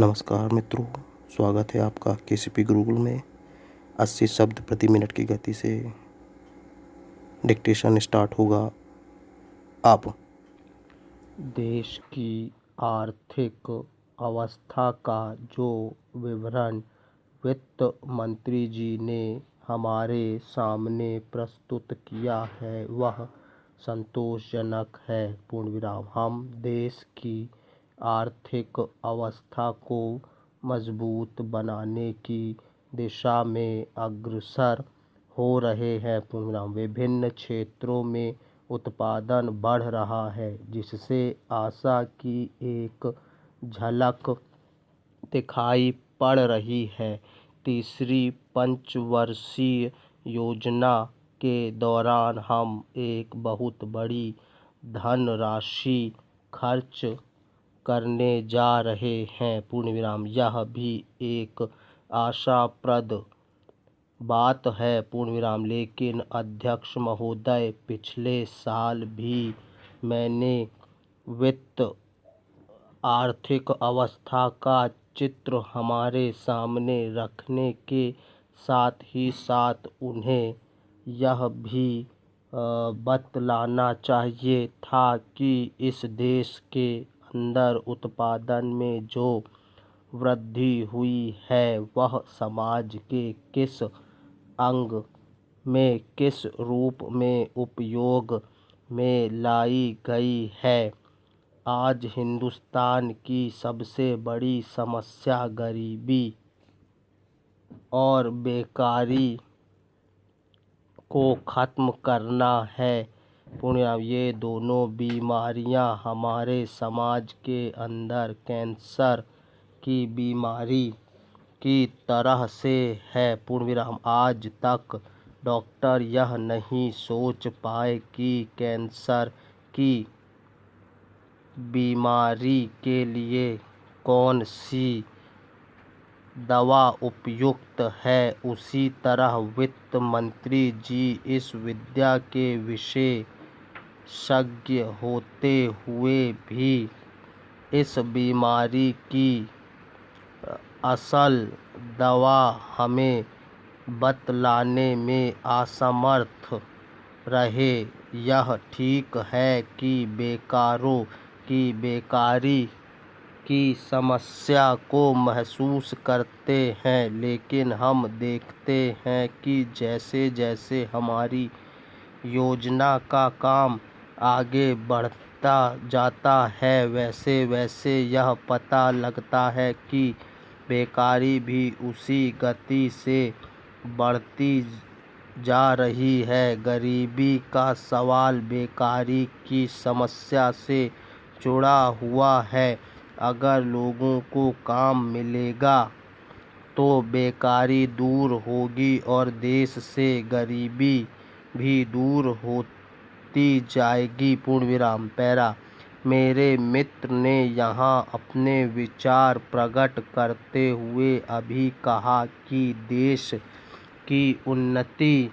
नमस्कार मित्रों, स्वागत है आपका केसीपी गुरुकुल में। 80 शब्द प्रति मिनट की गति से डिक्टेशन स्टार्ट होगा अब। देश की आर्थिक अवस्था का जो विवरण वित्त मंत्री जी ने हमारे सामने प्रस्तुत किया है वह संतोषजनक है। पूर्णविराम। हम देश की आर्थिक अवस्था को मजबूत बनाने की दिशा में अग्रसर हो रहे हैं। पूर्णविराम। विभिन्न क्षेत्रों में उत्पादन बढ़ रहा है, जिससे आशा की एक झलक दिखाई पड़ रही है। तीसरी पंचवर्षीय योजना के दौरान हम एक बहुत बड़ी धनराशि खर्च करने जा रहे हैं। पूर्णविराम। यह भी एक आशाप्रद बात है। पूर्णविराम। लेकिन अध्यक्ष महोदय, पिछले साल भी मैंने वित्त आर्थिक अवस्था का चित्र हमारे सामने रखने के साथ ही साथ उन्हें यह भी बतलाना चाहिए था कि इस देश के अंदर उत्पादन में जो वृद्धि हुई है वह समाज के किस अंग में किस रूप में उपयोग में लाई गई है। आज हिंदुस्तान की सबसे बड़ी समस्या गरीबी और बेकारी को ख़त्म करना है। पूर्णविराम। ये दोनों बीमारियां हमारे समाज के अंदर कैंसर की बीमारी की तरह से है। पूर्णविराम। आज तक डॉक्टर यह नहीं सोच पाए कि कैंसर की बीमारी के लिए कौन सी दवा उपयुक्त है। उसी तरह वित्त मंत्री जी इस विद्या के विशेषज्ञ होते हुए भी इस बीमारी की असल दवा हमें बतलाने में असमर्थ रहे। यह ठीक है कि बेकारों की बेकारी की समस्या को महसूस करते हैं, लेकिन हम देखते हैं कि जैसे जैसे हमारी योजना का काम आगे बढ़ता जाता है वैसे वैसे यह पता लगता है कि बेकारी भी उसी गति से बढ़ती जा रही है। गरीबी का सवाल बेकारी की समस्या से जुड़ा हुआ है। अगर लोगों को काम मिलेगा तो बेकारी दूर होगी और देश से गरीबी भी दूर होती जाएगी। पूर्णविराम। पैरा। मेरे मित्र ने यहाँ अपने विचार प्रकट करते हुए अभी कहा कि देश की उन्नति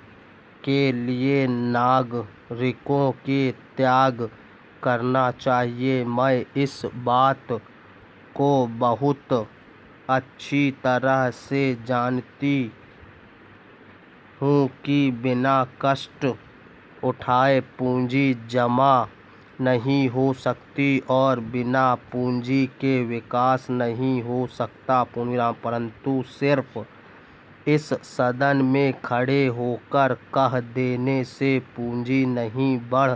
के लिए नागरिकों के त्याग करना चाहिए। मैं इस बात को बहुत अच्छी तरह से जानती हूँ कि बिना कष्ट उठाए पूंजी जमा नहीं हो सकती और बिना पूंजी के विकास नहीं हो सकता। पूर्णविराम। परंतु सिर्फ इस सदन में खड़े होकर कह देने से पूंजी नहीं बढ़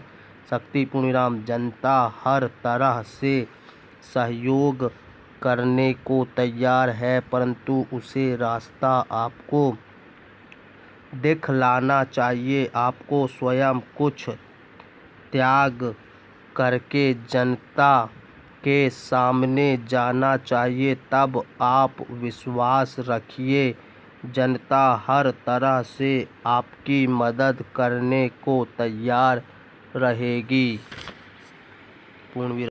सकती। पूर्णविराम। जनता हर तरह से सहयोग करने को तैयार है, परंतु उसे रास्ता आपको दिखलाना चाहिए। आपको स्वयं कुछ त्याग करके जनता के सामने जाना चाहिए। तब आप विश्वास रखिए, जनता हर तरह से आपकी मदद करने को तैयार रहेगी। पूर्णविराम।